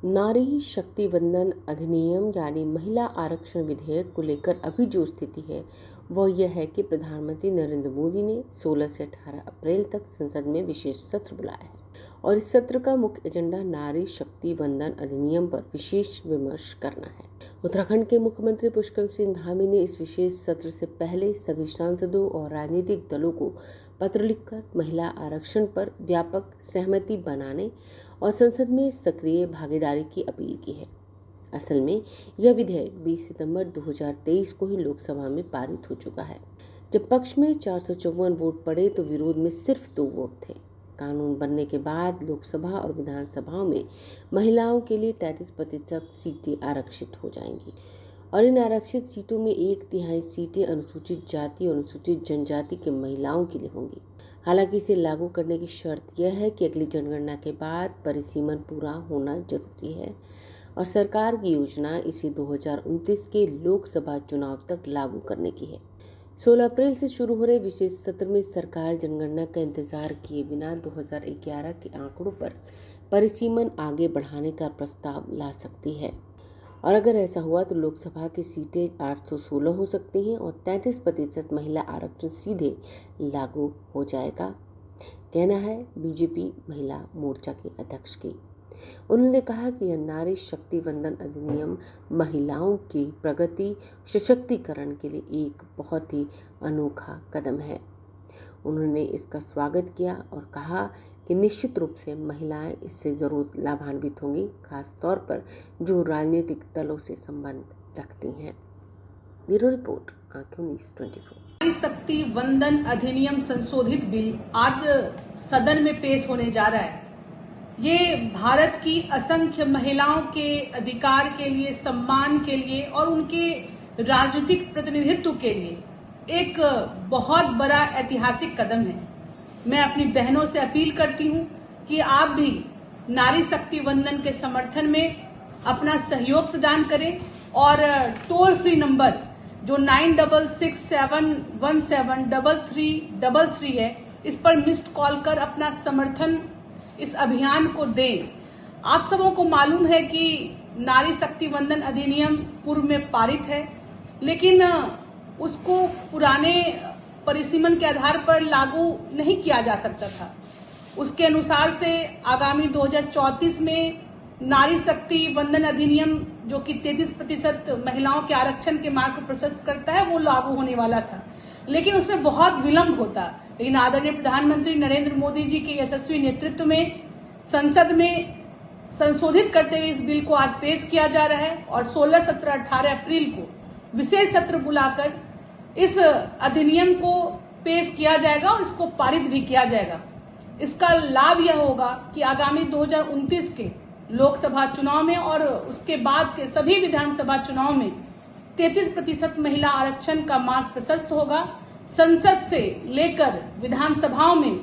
नारी शक्ति वंदन अधिनियम यानी महिला आरक्षण विधेयक को लेकर अभी जो स्थिति है वह यह है कि प्रधानमंत्री नरेंद्र मोदी ने 16 से 18 अप्रैल तक संसद में विशेष सत्र बुलाया है और इस सत्र का मुख्य एजेंडा नारी शक्ति वंदन अधिनियम पर विशेष विमर्श करना है। उत्तराखंड के मुख्यमंत्री पुष्कर सिंह धामी ने इस विशेष सत्र से पहले सभी सांसदों और राजनीतिक दलों को पत्र लिखकर महिला आरक्षण पर व्यापक सहमति बनाने और संसद में सक्रिय भागीदारी की अपील की है। असल में यह विधेयक 20 सितंबर 2023 को ही लोकसभा में पारित हो चुका है। जब पक्ष में 454 वोट पड़े तो विरोध में सिर्फ 2 वोट थे। कानून बनने के बाद लोकसभा और विधानसभाओं में महिलाओं के लिए 33% सीटें आरक्षित हो जाएंगी और इन आरक्षित सीटों में 1/3 सीटें अनुसूचित जाति और अनुसूचित जनजाति के महिलाओं के लिए होंगी। हालांकि इसे लागू करने की शर्त यह है कि अगली जनगणना के बाद परिसीमन पूरा होना जरूरी है और सरकार की योजना इसे 2029 के लोकसभा चुनाव तक लागू करने की है। 16 अप्रैल से शुरू हो रहे विशेष सत्र में सरकार जनगणना का इंतजार किए बिना 2011 के आंकड़ों पर परिसीमन आगे बढ़ाने का प्रस्ताव ला सकती है और अगर ऐसा हुआ तो लोकसभा की सीटें 816 हो सकती हैं और 33% महिला आरक्षण सीधे लागू हो जाएगा, कहना है बीजेपी महिला मोर्चा के अध्यक्ष की। उन्होंने कहा कि यह नारी शक्ति वंदन अधिनियम महिलाओं की प्रगति सशक्तिकरण के लिए एक बहुत ही अनोखा कदम है। उन्होंने इसका स्वागत किया और कहा कि निश्चित रूप से महिलाएं इससे जरूर लाभान्वित होंगी, खास तौर पर जो राजनीतिक दलों से संबंध रखती हैं। ब्यूरो रिपोर्ट, आंखें न्यूज़ 24। नारी शक्ति वंदन अधिनियम संशोधित बिल आज सदन में पेश होने जा रहा है। ये भारत की असंख्य महिलाओं के अधिकार के लिए, सम्मान के लिए और उनके राजनीतिक प्रतिनिधित्व के लिए एक बहुत बड़ा ऐतिहासिक कदम है। मैं अपनी बहनों से अपील करती हूँ कि आप भी नारी शक्ति वंदन के समर्थन में अपना सहयोग प्रदान करें और टोल फ्री नंबर जो 9667173333 है, इस पर मिस्ड कॉल कर अपना समर्थन इस अभियान को दें। आप सबों को मालूम है कि नारी शक्ति वंदन अधिनियम पूर्व में पारित है, लेकिन उसको पुराने परिसीमन के आधार पर लागू नहीं किया जा सकता था। उसके अनुसार से आगामी 2034 में नारी शक्ति वंदन अधिनियम जो कि 33% महिलाओं के आरक्षण के मार्ग को प्रशस्त करता है, वो लागू होने वाला था, लेकिन उसमें बहुत विलंब होता। लेकिन आदरणीय प्रधानमंत्री नरेंद्र मोदी जी के यशस्वी नेतृत्व में संसद में संशोधित करते हुए इस बिल को आज पेश किया जा रहा है और 16, 17, 18 अप्रैल को विशेष सत्र बुलाकर इस अधिनियम को पेश किया जाएगा और इसको पारित भी किया जाएगा। इसका लाभ यह होगा कि आगामी 2029 के लोकसभा चुनाव में और उसके बाद के सभी विधानसभा चुनाव में 33% महिला आरक्षण का मार्ग प्रशस्त होगा। संसद से लेकर विधानसभाओं में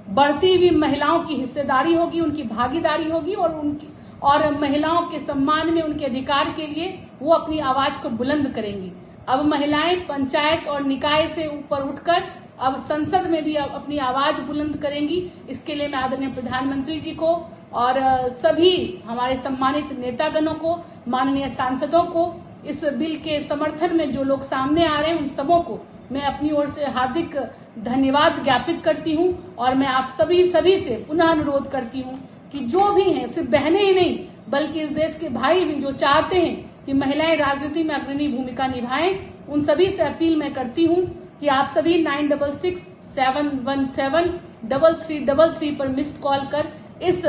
बढ़ती हुई महिलाओं की हिस्सेदारी होगी, उनकी भागीदारी होगी और महिलाओं के सम्मान में, उनके अधिकार के लिए वो अपनी आवाज को बुलंद करेंगी। अब महिलाएं पंचायत और निकाय से ऊपर उठकर अब संसद में भी अपनी आवाज बुलंद करेंगी। इसके लिए मैं आदरणीय प्रधानमंत्री जी को और सभी हमारे सम्मानित नेतागणों को, माननीय सांसदों को, इस बिल के समर्थन में जो लोग सामने आ रहे हैं, उन सबों को मैं अपनी ओर से हार्दिक धन्यवाद ज्ञापित करती हूं और मैं आप सभी से पुनः अनुरोध करती हूं कि जो भी हैं, सिर्फ बहनें ही नहीं बल्कि इस देश के भाई भी जो चाहते हैं कि महिलाएं राजनीति में अग्रणी भूमिका निभाएं, उन सभी से अपील मैं करती हूं कि आप सभी 9667173333 पर मिस्ड कॉल कर इस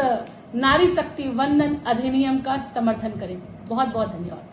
नारी शक्ति वंदन अधिनियम का समर्थन करें। बहुत बहुत धन्यवाद।